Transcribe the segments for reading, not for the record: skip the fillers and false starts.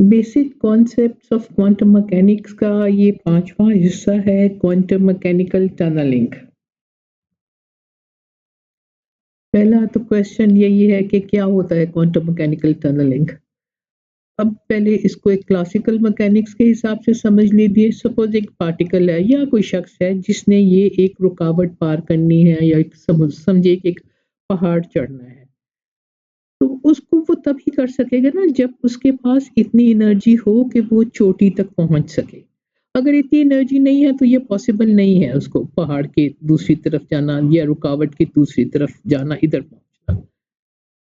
Basic concepts of quantum mechanics का ये 5वां हिस्सा है, क्वांटम मैकेनिकल टनलिंग। पहला तो क्वेश्चन यही है कि क्या होता है क्वांटम मैकेनिकल टनलिंग। अब पहले इसको एक क्लासिकल मैकेनिक्स के हिसाब से समझ लीजिए। सपोज एक पार्टिकल है या कोई शख्स है जिसने ये एक रुकावट पार करनी है या एक समझिए कि एक पहाड़ चढ़ना है, तो उसको वो तभी कर सकेगा ना जब उसके पास इतनी एनर्जी हो कि वो चोटी तक पहुंच सके। अगर इतनी एनर्जी नहीं है तो ये पॉसिबल नहीं है उसको पहाड़ के दूसरी तरफ जाना या रुकावट की दूसरी तरफ जाना, इधर पहुंचना।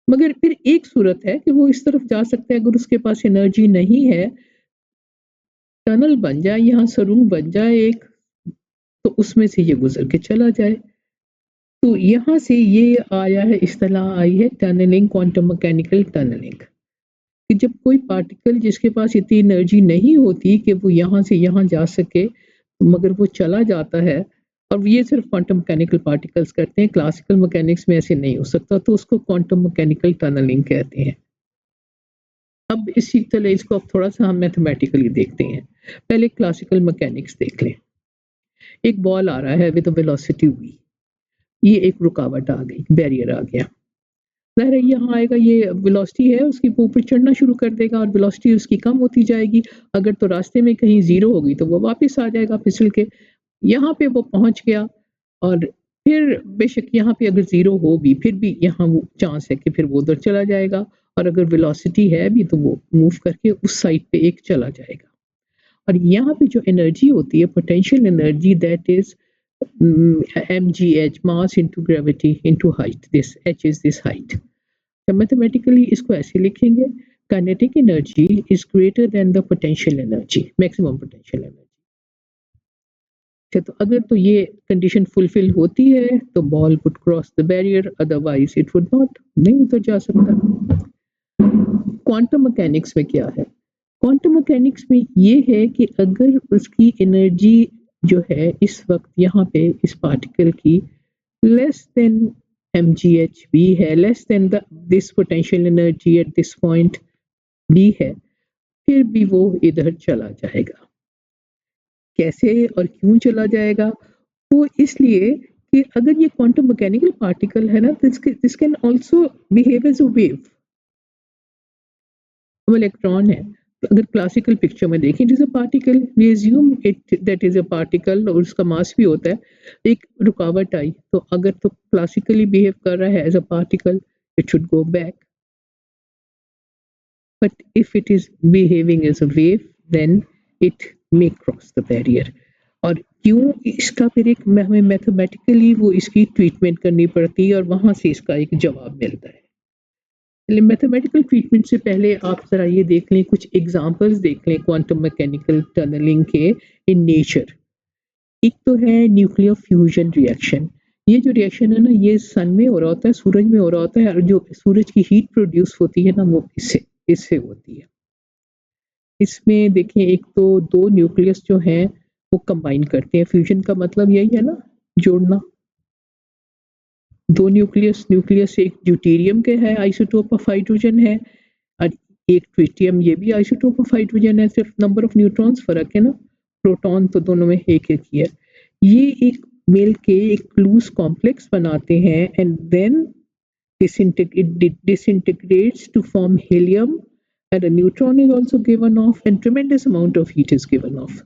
मगर फिर एक सूरत है कि वो इस तरफ जा सकता है, अगर उसके पास एनर्जी नहीं है, टनल बन जाए, यहाँ सुरंग बन जाए एक, तो उसमें से ये गुजर के चला जाए। तो यहाँ से ये आया है, इस्तेलाह आई है टनलिंग, क्वांटम मैकेनिकल टनलिंग। कि जब कोई पार्टिकल जिसके पास इतनी एनर्जी नहीं होती कि वो यहाँ से यहाँ जा सके, मगर वो चला जाता है, और ये सिर्फ क्वांटम मैकेनिकल पार्टिकल्स करते हैं, क्लासिकल मैकेनिक्स में ऐसे नहीं हो सकता, तो उसको क्वांटम मैकेनिकल टनलिंग कहते हैं। अब इसी तरह इसको अब थोड़ा सा हम मैथमेटिकली देखते हैं। पहले क्लासिकल मैकेनिक्स देख लें। एक बॉल आ रहा है विद वेलोसिटी v, ये एक रुकावट आ गई, बैरियर आ गया। ज़ाहिर है यहाँ आएगा, ये वेलोसिटी है उसकी, वो ऊपर चढ़ना शुरू कर देगा और वेलोसिटी उसकी कम होती जाएगी। अगर तो रास्ते में कहीं ज़ीरो होगी तो वो वापस आ जाएगा फिसल के। यहाँ पे वो पहुँच गया, और फिर बेशक यहाँ पे अगर ज़ीरो हो भी, फिर भी यहाँ वो चांस है कि फिर वो उधर चला जाएगा, और अगर वेलोसिटी है भी तो वो मूव करके उस साइड पे एक चला जाएगा। और यहाँ पे जो एनर्जी होती है, potential energy, that is mgh, mass into gravity into height. This h is this height. तो मैथमेटिकली इसको ऐसे लिखेंगे, kinetic energy is greater than the potential energy, maximum potential energy. अच्छा, तो अगर तो ये कंडीशन फुलफिल होती है तो ball would cross the barrier, otherwise it would not, नहीं उतर जा सकता। क्वांटम मैकेनिक्स में क्या है? क्वांटम मैकेनिक्स में ये है कि अगर उसकी एनर्जी जो है इस वक्त यहाँ पे इस पार्टिकल की लेस देन mgh है, less than the this potential energy at this point b है, फिर भी वो इधर चला जाएगा। कैसे और क्यों चला जाएगा? वो इसलिए कि अगर ये क्वांटम मैकेनिकल पार्टिकल है ना, this can also behave as a wave. वो इलेक्ट्रॉन है, तो अगर क्लासिकल पिक्चर में देखें, it is a particle, we assume it that is a particle, और उसका मास भी होता है। एक रुकावट आई, तो अगर तो क्लासिकली बिहेव कर रहा है as a particle, it should go back, but if it is behaving as a wave, then it may cross the barrier। और क्यों इसका फिर एक हमें मैथमेटिकली वो इसकी ट्रीटमेंट करनी पड़ती है, और वहां से इसका एक जवाब मिलता है। मैथमेटिकल ट्रीटमेंट से पहले आप जरा ये देख लें, कुछ एग्जांपल्स देख लें क्वांटम मैकेनिकल टनलिंग के इन नेचर। एक तो है न्यूक्लियर फ्यूजन रिएक्शन। ये जो रिएक्शन है ना, ये सन में हो रहा होता है, सूरज में हो रहा होता है, और जो सूरज की हीट प्रोड्यूस होती है ना, वो इससे इससे होती है। इसमें देखिए, एक तो दो न्यूक्लियस जो हैं वो कंबाइन करते हैं। फ्यूजन का मतलब यही है ना, जोड़ना। दो न्यूक्लियस न्यूक्लियस एक ड्यूटेरियम के है, आइसोटोप ऑफ हाइड्रोजन है, और एक ट्रिटियम, ये भी आइसोटोप ऑफ हाइड्रोजन है, सिर्फ नंबर ऑफ न्यूट्रॉन्स फर्क है ना, प्रोटॉन तो दोनों में एक एक ही है। ये एक मिल के एक लूज कॉम्प्लेक्स बनाते हैं, and then disintegrates to form helium, and a neutron is also given off and tremendous amount of heat is given off।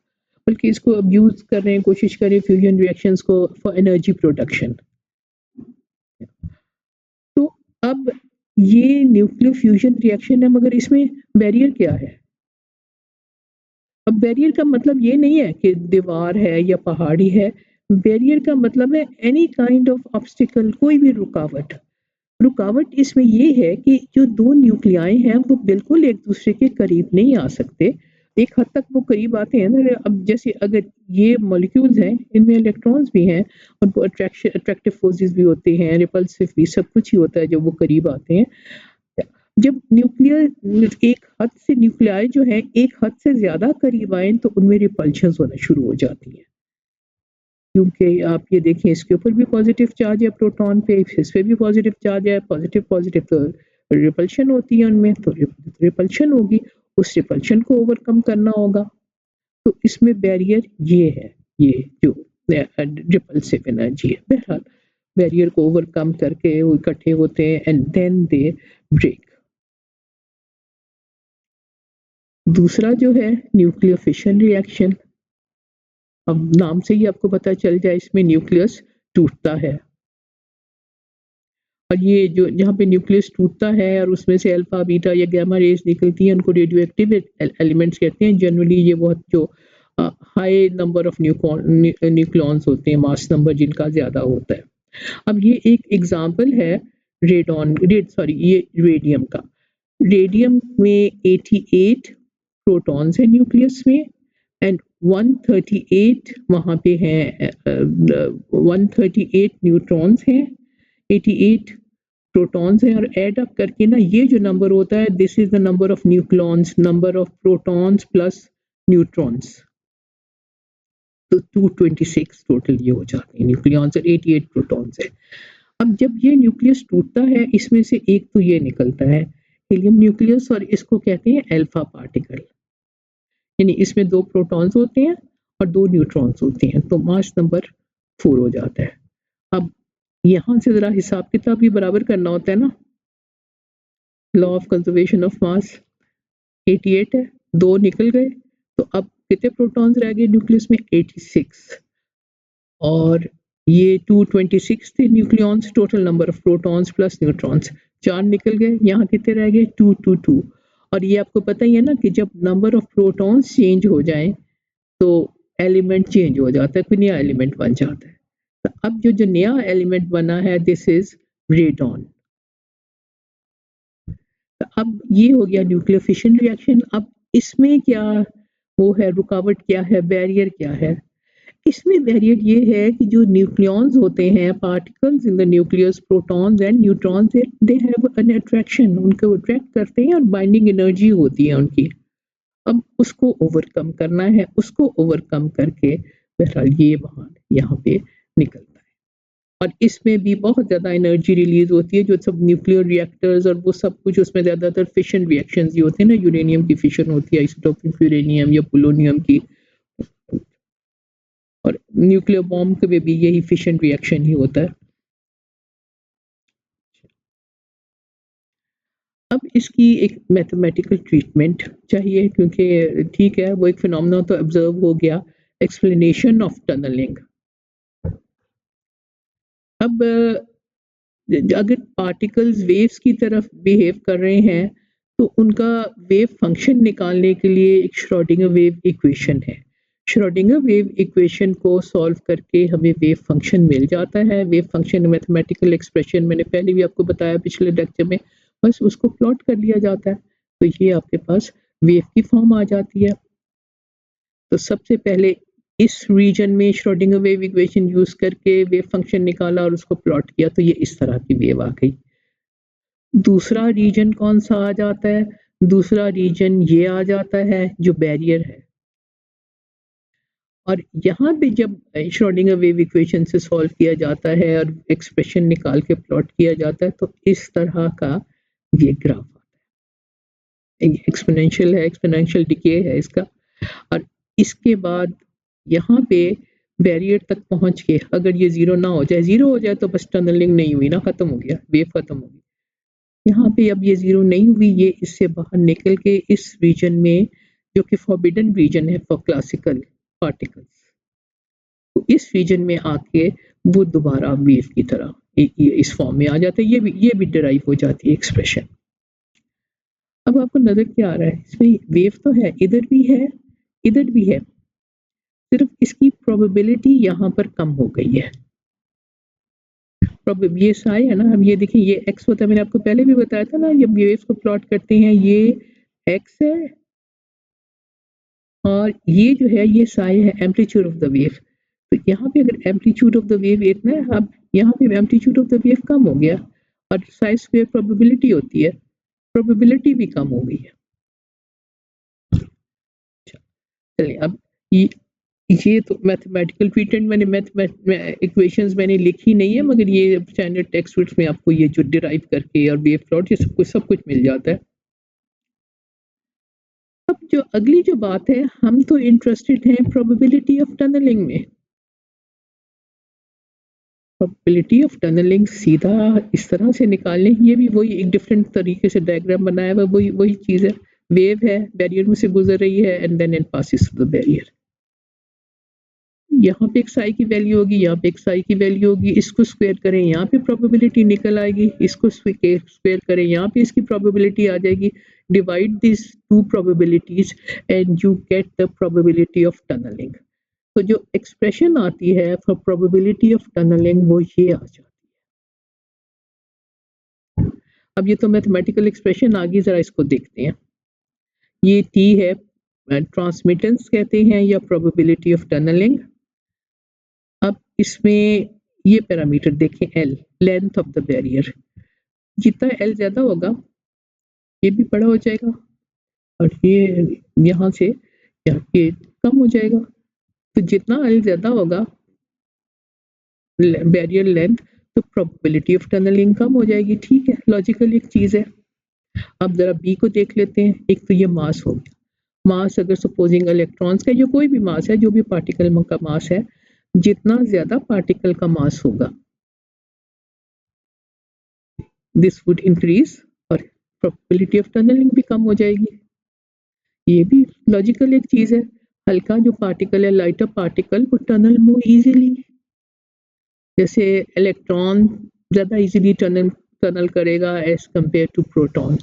बल्कि इसको अब यूज कर रहे हैं, कोशिश करें फ्यूजन रिएक्शंस को फॉर एनर्जी प्रोडक्शन। तो अब ये न्यूक्लियर फ्यूजन रिएक्शन है, मगर इसमें बैरियर क्या है? अब बैरियर का मतलब ये नहीं है कि दीवार है या पहाड़ी है। बैरियर का मतलब है एनी काइंड ऑफ ऑब्स्टिकल, कोई भी रुकावट। रुकावट इसमें ये है कि जो दो न्यूक्लियाई हैं वो बिल्कुल एक दूसरे के करीब नहीं आ सकते। एक हद तक वो करीब आते हैं ना, अब जैसे अगर ये मॉलिक्यूल्स हैं, इनमें इलेक्ट्रॉन्स भी हैं, और वो अट्रैक्टिव फोर्सेस भी होते हैं, रिपल्सिव भी, सब कुछ ही होता है जब वो करीब आते हैं। जब न्यूक्लियर एक हद से न्यूक्लियाई जो है एक हद से ज्यादा करीब आए, तो उनमें रिपल्शन होना शुरू हो जाती है। क्योंकि आप ये देखें, इसके ऊपर भी पॉजिटिव चार्ज है प्रोटॉन पे, इस पे भी पॉजिटिव चार्ज है, पॉजिटिव पॉजिटिव, तो रिपल्शन होती है उनमें, तो रिपल्शन होगी। उस रिपल्शन को ओवरकम करना होगा। तो इसमें बैरियर ये है, ये जो रिपल्सिव एनर्जी है। बहरहाल बैरियर को ओवरकम करके वो इकट्ठे होते हैं एंड देन दे ब्रेक। दूसरा जो है न्यूक्लियर फिशन रिएक्शन। अब नाम से ही आपको पता चल जाए, इसमें न्यूक्लियस टूटता है और ये जो जहाँ पे न्यूक्लियस टूटता है और उसमें से अल्फा बीटा या गामा रेज निकलती हैं, उनको रेडियो एक्टिव एलिमेंट्स कहते हैं। जनरली ये बहुत जो हाई नंबर ऑफ न्यूक्लॉन्स होते हैं, मास नंबर जिनका ज्यादा होता है। अब ये एक एग्जांपल है ये रेडियम का। रेडियम में 88 प्रोटॉन्स है न्यूक्लियस में एंड 138 वहाँ पे हैं 138 न्यूट्रॉन्स हैं, 88 प्रोटॉन्स हैं और ऐड अप करके ना ये जो नंबर होता है, this is the number of nucleons, number of protons plus neutrons. तो 226 टोटल ये हो जाते हैं न्यूक्लियॉन्स और 88 प्रोटॉन्स है। अब जब ये न्यूक्लियस टूटता है, इसमें से एक तो ये निकलता है हीलियम न्यूक्लियस और इसको कहते हैं अल्फा पार्टिकल। यानी इसमें 2 प्रोटॉन्स होते हैं और 2 न्यूट्रॉन्स होते हैं, तो मास नंबर 4 हो जाता है। अब यहाँ से ज़रा हिसाब किताब भी बराबर करना होता है ना। Law of conservation of mass 88 है, 2 निकल गए, तो अब कितने प्रोटॉन्स रह गए न्यूक्लियस में? 86 और ये 226 थे nucleons, total number of protons plus neutrons 4 निकल गए। यहाँ कितने रह गए? 222। और ये आपको पता ही है ना कि जब नंबर ऑफ प्रोटॉन्स चेंज हो जाए तो एलिमेंट चेंज हो जाता है, कोई नया एलिमेंट बन जाता है। तो अब जो नया एलिमेंट बना है, दिस इज रेडॉन। तो अब ये हो गया न्यूक्लियर फिशन रिएक्शन। अब इसमें क्या वो है, रुकावट क्या है, बैरियर क्या है? इसमें बैरियर ये है कि जो न्यूक्लियॉन्स होते हैं, particles in the nucleus, protons and neutrons, they have an attraction, उनको अट्रैक्ट करते हैं और बाइंडिंग एनर्जी होती है उनकी। अब उसको ओवरकम करना है, उसको ओवरकम करके बहरहाल ये वहाँ यहाँ पे निकलता है। और इसमें भी बहुत ज़्यादा एनर्जी रिलीज होती है, जो सब न्यूक्लियर रिएक्टर्स और वो सब कुछ, उसमें ज़्यादातर फिशन रिएक्शंस ही होते हैं ना, यूरेनियम की फिशन होती है, आइसोटोपिक यूरेनियम या पोलोनियम की, और न्यूक्लियर बॉम्ब के भी यही फिशन रिएक्शन ही होता है। अब इसकी एक मैथमेटिकल ट्रीटमेंट चाहिए, क्योंकि ठीक है वो एक फिनोमेना तो ऑब्जर्व हो गया, एक्सप्लेनेशन ऑफ टनलिंग। अब अगर पार्टिकल्स वेव्स की तरफ बिहेव कर रहे हैं तो उनका वेव फंक्शन निकालने के लिए एक श्रोडिंगर वेव इक्वेशन है। श्रोडिंगर वेव इक्वेशन को सॉल्व करके हमें वेव फंक्शन मिल जाता है। वेव फंक्शन मैथमेटिकल एक्सप्रेशन मैंने पहले भी आपको बताया पिछले लेक्चर में, बस उसको प्लॉट कर लिया जाता है तो ये आपके पास वेव की फॉर्म आ जाती है। तो सबसे पहले इस रीजन में श्रोडिंगर वेव इक्वेशन यूज करके वेव फंक्शन निकाला और उसको प्लॉट किया, तो ये इस तरह की वेव आ गई। दूसरा रीजन कौन सा आ जाता है? दूसरा रीजन ये आ जाता है जो बैरियर है, और यहाँ पे जब श्रोडिंगर वेव इक्वेशन से सॉल्व किया जाता है और एक्सप्रेशन निकाल के प्लॉट किया जाता है, तो इस तरह का ये ग्राफ आता है। एक्सपोनेंशियल है, एक्सपोनेंशियल डिके है इसका। और इसके बाद यहाँ पे बैरियर तक पहुंच के अगर ये जीरो ना हो जाए, जीरो हो जाए तो बस टनलिंग नहीं हुई ना, खत्म हो गया, वेव खत्म हो गई। यहाँ पे अब ये जीरो नहीं हुई, ये इससे बाहर निकल के इस रीजन में, जो कि फॉरबिडन रीजन है फॉर क्लासिकल पार्टिकल्स, तो इस रीजन में आके वो दोबारा वेव की तरह इस फॉर्म में आ जाता है। ये भी डिराइव हो जाती है एक्सप्रेशन। अब आपको नजर क्या आ रहा है? इसमें वेव तो है, इधर भी है, इधर भी है, सिर्फ इसकी प्रोबेबिलिटी यहाँ पर कम हो गई है। ये साई है ना, अब ये देखिए ये एक्स होता है, मैंने आपको पहले भी बताया था ना, जब वेव्स को प्लॉट करते हैं ये एक्स है और ये जो है ये साई है, एम्पलीट्यूड ऑफ द वेव। तो यहाँ पे अगर एम्पलीट्यूड ऑफ द वेव इतना है, अब यहाँ पे एम्पलीट्यूड ऑफ द वेव कम हो गया और साई स्क्वायर प्रोबेबिलिटी होती है, प्रोबेबिलिटी भी कम हो गई है। चलिए अब ये तो मैथमेटिकल ट्रीटमेंट, मैंने इक्वेशंस मैंने लिखी नहीं है, मगर ये स्टैंडर्ड टेक्स्ट बुक्स में आपको ये जो डिराइव करके और वेव प्लॉट ये सब कुछ मिल जाता है। अब जो अगली जो बात है, हम तो इंटरेस्टेड हैं प्रोबेबिलिटी ऑफ टनलिंग में। प्रोबेबिलिटी ऑफ टनलिंग सीधा इस तरह से निकालने, ये भी वही एक डिफरेंट तरीके से डायग्राम बनाया हुआ, वही वही चीज़ है। वेव है, बैरियर में से गुजर रही है and then it passes through the barrier. यहाँ पे एक साई की वैल्यू होगी, यहाँ पे एक साई की वैल्यू होगी, इसको स्क्वायर करें, यहाँ पे प्रोबेबिलिटी निकल आएगी, इसको स्क्वायर करें, यहाँ पे इसकी प्रोबेबिलिटी आ जाएगी। Divide this to probabilities and you get the probability of tunneling. तो जो एक्सप्रेशन आती है फॉर प्रोबेबिलिटी ऑफ टनलिंग वो ये आ जाती है। अब ये तो मैथमेटिकल एक्सप्रेशन आ गई, जरा इसको देखते हैं। ये टी है, ट्रांसमिटेंस कहते हैं या प्रोबेबिलिटी ऑफ टनलिंग। अब इसमें ये पैरामीटर देखें, L, length of the barrier. जितना एल ज्यादा होगा ये भी बड़ा हो जाएगा और ये यहाँ से यहाँ ये कम हो जाएगा। तो जितना एल ज्यादा होगा बैरियर लेंथ, तो प्रोबेबिलिटी ऑफ टनलिंग कम हो जाएगी। ठीक है, लॉजिकल एक चीज है। अब जरा बी को देख लेते हैं। एक तो ये मास हो गया। मास अगर सपोजिंग इलेक्ट्रॉन्स का, जो कोई भी मास है, जो भी पार्टिकल का मास है, जितना ज्यादा पार्टिकल का मास होगा दिस वुड इंक्रीज और प्रोबेबिलिटी ऑफ टनलिंग भी कम हो जाएगी। ये भी लॉजिकल एक चीज है। हल्का जो पार्टिकल है, लाइटर पार्टिकल, वो टनल मोर इजीली, जैसे इलेक्ट्रॉन ज्यादा इजीली टनल टनल करेगा एज कंपेयर टू प्रोटॉन।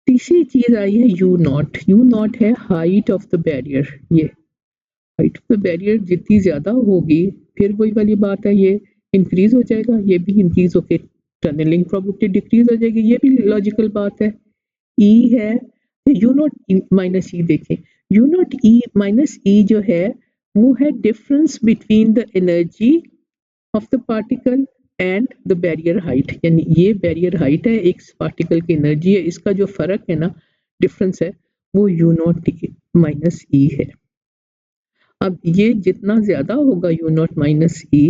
तीसरी चीज आई है यू नॉट। यू नॉट है हाइट ऑफ द बैरियर। ये हाइट ऑफ द बैरियर जितनी ज्यादा होगी, फिर वही वाली बात है, ये इंक्रीज हो जाएगा, ये भी इंक्रीज होके टनलिंग प्रोबेबिलिटी डिक्रीज हो जाएगी। ये भी लॉजिकल बात है। ई है यू नॉट माइनस ई। देखें, यू नॉट ई माइनस ई जो है वो है difference between the energy of the particle and the barrier height. यानी ये बैरियर हाइट है, एक पार्टिकल की एनर्जी है, इसका जो फर्क है ना, डिफरेंस है, वो यू नॉट माइनस ई है। अब ये जितना ज्यादा होगा यू नॉट माइनस ई,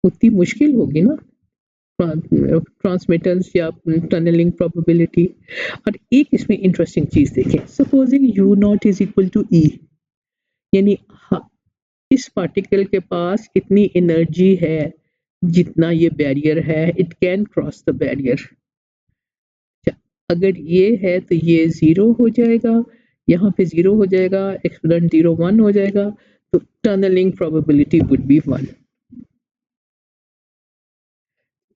उतनी मुश्किल होगी ना ट्रांसमिटेंस या टनलिंग प्रोबेबिलिटी। और एक इसमें इंटरेस्टिंग चीज देखें, supposing u naught is equal to E, यानी इस पार्टिकल के पास इतनी एनर्जी है जितना ये बैरियर है, it can cross the barrier. अगर ये है तो ये जीरो हो जाएगा, यहाँ पे जीरो हो जाएगा, एक्सपोनेंट 0 1 हो जाएगा, तो टनलिंग प्रोबेबिलिटी वुड बी 1।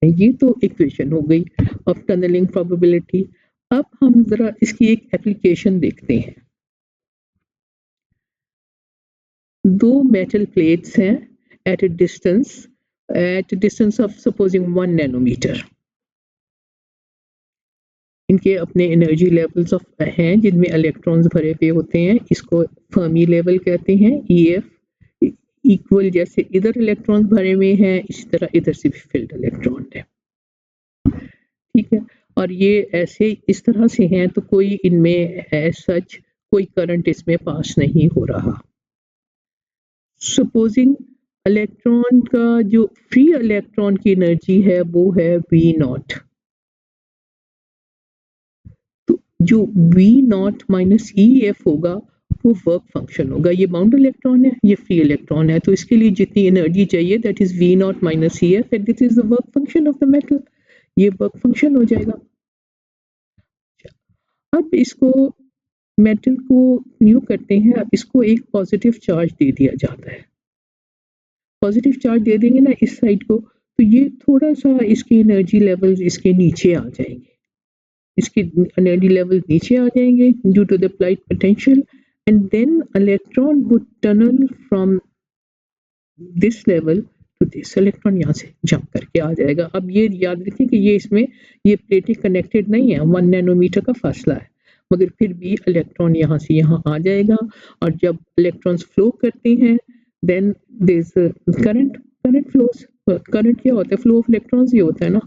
ये तो इक्वेशन हो गई ऑफ टनलिंग प्रोबेबिलिटी। अब हम जरा इसकी एक एप्लीकेशन देखते हैं। दो मेटल प्लेट्स हैं eight a distance of supposing 1 nanometer। इनके अपने एनर्जी लेवल्स ऑफ हैं जिनमें इलेक्ट्रॉन्स भरे हुए होते हैं। इसको फर्मी लेवल कहते हैं, EF इक्वल, जैसे इधर इलेक्ट्रॉन्स भरे हुए हैं इसी तरह इधर से भी फील्ड इलेक्ट्रॉन है। ठीक है, और ये ऐसे इस तरह से हैं तो कोई इनमें एज सच कोई करंट इसमें पास नहीं हो रहा। सपोजिंग इलेक्ट्रॉन का जो फ्री इलेक्ट्रॉन की एनर्जी है वो है V नॉट। तो जो V नॉट माइनस EF होगा वो वर्क फंक्शन होगा। ये बाउंड इलेक्ट्रॉन है, ये फ्री इलेक्ट्रॉन है, तो इसके लिए जितनी एनर्जी चाहिए that is V not minus EF and this is the work function of the metal. ये वर्क फंक्शन हो जाएगा। अब इसको मेटल को न्यू करते हैं, अब इसको एक पॉजिटिव चार्ज दे दिया जाता है। पॉजिटिव चार्ज दे देंगे ना इस साइड को, तो ये थोड़ा सा इसकी एनर्जी लेवल्स इसके नीचे आ जाएंगे, इसकी एनर्जी लेवल नीचे आ जाएंगे due to the applied potential, and then electron would tunnel from this level to this. Electron यहाँ से जंप करके आ जाएगा। अब ये याद रखें कि ये इसमें ये प्लेटें कनेक्टेड नहीं है, 1 नैनोमीटर का फासला है, मगर फिर भी इलेक्ट्रॉन यहाँ से यहाँ आ जाएगा। और जब इलेक्ट्रॉन्स फ्लो करते हैं then there is current, current flows. Current क्या होता है? फ्लो ऑफ इलेक्ट्रॉन्स ही होता है ना।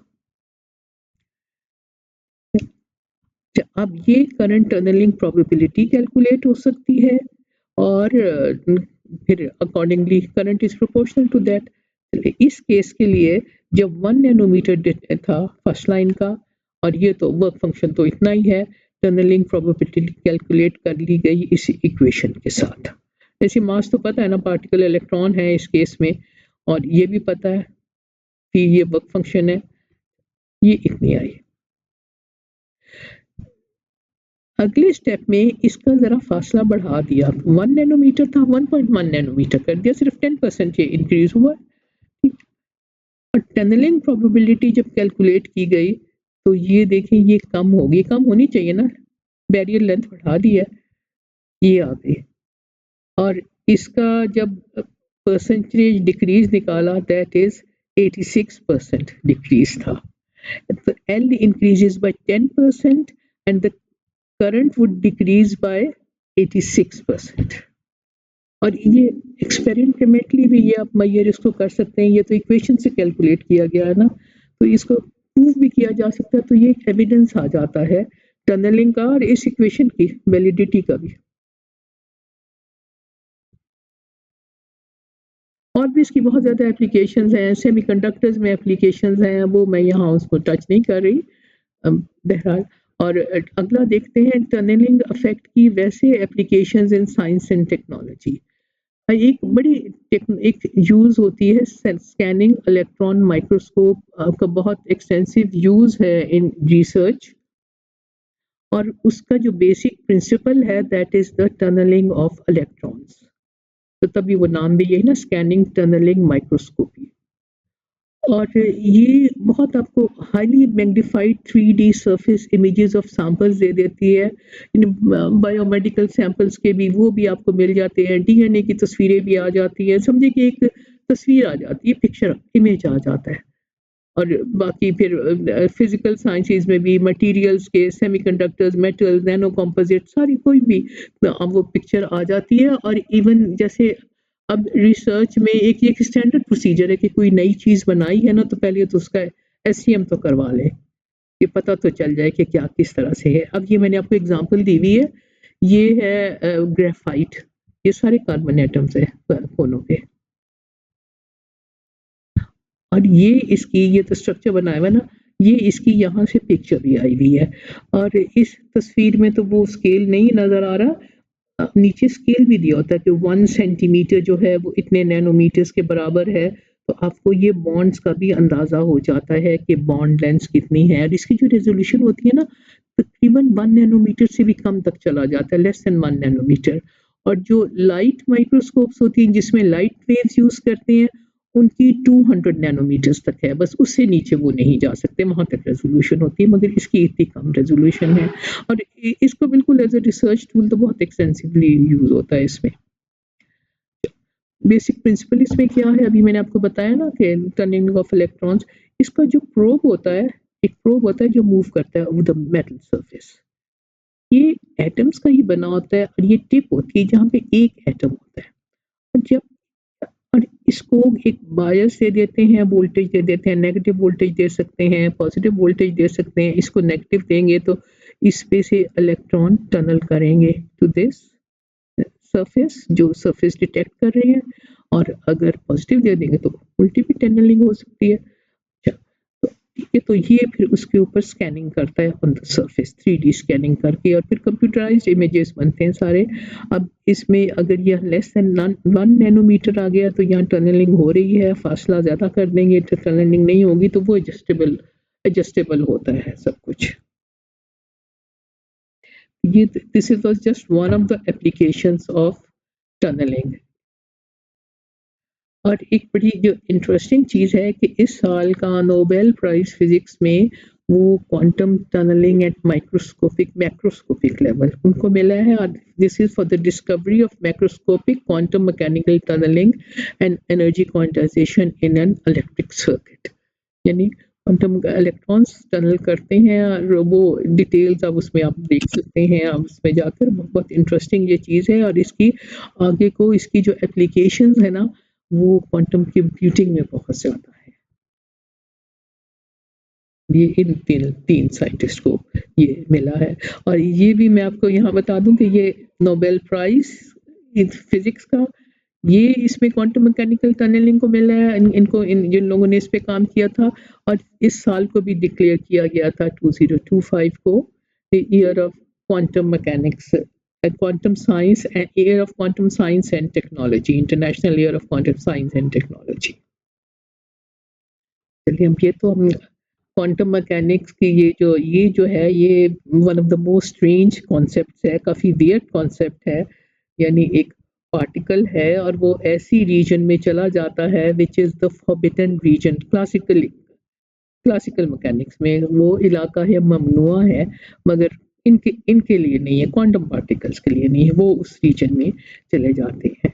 अब ये करंट टनलिंग प्रोबेबिलिटी कैलकुलेट हो सकती है और फिर accordingly current is proportional to that. इस केस के लिए जब 1 नैनोमीटर था फर्स्ट लाइन का और ये तो वर्क फंक्शन तो इतना ही है, टनलिंग प्रोबेबिलिटी कैलकुलेट कर ली गई इस इक्वेशन के साथ। जैसे मास तो पता है ना, पार्टिकल इलेक्ट्रॉन है इस केस में, और ये भी पता है कि ये वर्क फंक्शन है, ये इतनी आई। अगले स्टेप में इसका जरा फासला बढ़ा दिया, 1 नैनोमीटर था 1.1 नैनोमीटर कर दिया, सिर्फ 10% ये इंक्रीज हुआ। और टनलिंग प्रोबेबिलिटी जब कैलकुलेट की गई तो ये देखें ये कम होगी, कम होनी चाहिए ना, बैरियर लेंथ बढ़ा दी है, ये आ गई। और इसका जब परसेंटेज डिक्रीज निकाला दैट इज 86% डिक्रीज था। तो L increases by 10% and the current would decrease by 86%। और ये एक्सपेरिमेंटली भी ये आप मैयर इसको कर सकते हैं, ये तो इक्वेशन से कैलकुलेट किया गया है ना, तो इसको प्रूव भी किया जा सकता है, तो ये एविडेंस आ जाता है टनलिंग का और इस इक्वेशन की वैलिडिटी का भी। और भी इसकी बहुत ज़्यादा एप्लीकेशंस हैं, सेमीकंडक्टर्स में एप्लीकेशंस हैं, वो मैं यहाँ उसको टच नहीं कर रही बहरहाल। और अगला देखते हैं टनलिंग इफेक्ट की वैसे applications in science and technology. एक बड़ी एक यूज़ होती है स्कैनिंग इलेक्ट्रॉन माइक्रोस्कोप का बहुत एक्सटेंसिव यूज़ है इन रिसर्च, और उसका जो बेसिक प्रिंसिपल है that is the tunneling of electrons. तो तभी वो नाम भी यही ना, स्कैनिंग टनलिंग माइक्रोस्कोपी। और ये बहुत आपको highly magnified 3D surface images of samples दे देती है। इन बायोमेडिकल सैंपल्स के भी वो भी आपको मिल जाते हैं, डीएनए की तस्वीरें भी आ जाती हैं, समझे कि एक तस्वीर आ जाती है, पिक्चर इमेज आ जाता है। और बाकी फिर फिजिकल साइंसेज में भी मटेरियल्स के सेमीकंडक्टर्स, मेटल्स, नैनो कंपोजिट, सारी कोई भी वो पिक्चर आ जाती है। और इवन जैसे अब रिसर्च में एक स्टैंडर्ड प्रोसीजर है कि कोई नई चीज़ बनाई है ना, तो पहले तो उसका एससीएम तो करवा लें, कि पता तो चल जाए कि क्या किस तरह से है। अब ये मैंने आपको एग्जांपल दी हुई है, ये है ग्रेफाइट, ये सारे कार्बन एटम्स है कोनों पे, और ये इसकी ये तो स्ट्रक्चर बनाया हुआ है ना, ये इसकी यहाँ से पिक्चर भी आई हुई है। और इस तस्वीर में तो वो स्केल नहीं नजर आ रहा, नीचे स्केल भी दिया होता है कि 1 सेंटीमीटर जो है वो इतने नैनोमीटर्स के बराबर है, तो आपको ये बॉन्ड्स का भी अंदाजा हो जाता है कि बॉन्ड लेंथ कितनी है। और इसकी जो रेजोल्यूशन होती है ना, तकरीबन 1 नैनोमीटर से भी कम तक चला जाता है, लेस देन 1 नैनोमीटर। और जो लाइट माइक्रोस्कोप्स होती हैं जिसमें लाइट वेव्स यूज करते हैं, उनकी 200 नैनोमीटर्स तक है, बस उससे नीचे वो नहीं जा सकते, वहां तक रेजोल्यूशन होती है, मगर इसकी इतनी कम रेजोल्यूशन है। और इसको बिल्कुल एज अ रिसर्च टूल तो बहुत एक्सटेंसिवली यूज होता है इसमें। बेसिक प्रिंसिपल इसमें क्या है, अभी मैंने आपको बताया ना कि टर्निंग ऑफ इलेक्ट्रॉन्स, इसका जो प्रोब होता है, एक प्रोब होता है जो मूव करता है ओवर द मेटल सरफेस, ये एटम्स का ही बना होता है, और ये टिप होती है जहाँ पे एक एटम होता है। और जब और इसको एक बायस दे देते हैं, वोल्टेज दे देते हैं, नेगेटिव वोल्टेज दे सकते हैं, पॉजिटिव वोल्टेज दे सकते हैं। इसको नेगेटिव देंगे तो इस पे से इलेक्ट्रॉन टनल करेंगे टू दिस सरफेस, जो सरफेस डिटेक्ट कर रहे हैं, और अगर पॉजिटिव दे देंगे तो उल्टी भी टनलिंग हो सकती है। अच्छा, तो ठीक है, तो ये फिर उसके ऊपर स्कैनिंग करता है on the surface, 3D scanning करके, और फिर कंप्यूटराइज्ड इमेजेस बनते हैं सारे। अब इसमें अगर यह लेस देन 1 नैनोमीटर आ गया तो यहाँ टनलिंग हो रही है, फासला ज़्यादा कर देंगे तो टनलिंग नहीं होगी, तो वो एडजस्टेबल होता है सब कुछ। ये this is just one of the applications of tunneling. और एक बड़ी जो इंटरेस्टिंग चीज़ है कि इस साल का नोबेल प्राइज फिजिक्स में वो quantum tunneling at microscopic macroscopic level उनको मिला है, और this is for the discovery of macroscopic quantum mechanical tunneling and energy quantization in an electric circuit. यानी क्वांटम इलेक्ट्रॉन्स टनल करते हैं, और वो डिटेल्स अब उसमें आप देख सकते हैं, आप उसमें जाकर बहुत इंटरेस्टिंग ये चीज़ है। और इसकी आगे को इसकी जो एप्लीकेशंस है ना, वो क्वांटम कंप्यूटिंग में बहुत ज़्यादा है। ये इन तीन साइंटिस्ट को ये मिला है। और ये भी मैं आपको यहाँ बता दूं कि ये नोबेल प्राइज इन फिजिक्स का ये इसमें क्वांटम मैकेनिकल टनलिंग को मिला है जिन लोगों ने इस पे काम किया था और इस साल को भी डिक्लेयर किया गया था 2025 को the year of quantum mechanics quantum science and year of quantum science and technology international year of quantum science and technology. चलिए हम क्वांटम मैकेनिक्स की ये जो है ये one of the most strange concepts है, काफ़ी वियर्ड कॉन्सेप्ट है। यानी एक पार्टिकल है और वो ऐसी रीजन में चला जाता है which is the forbidden region classical mechanics में वो इलाका है ममनुआ है, मगर इनके इनके लिए नहीं है, क्वांटम पार्टिकल्स के लिए नहीं है, वो उस रीजन में चले जाते हैं।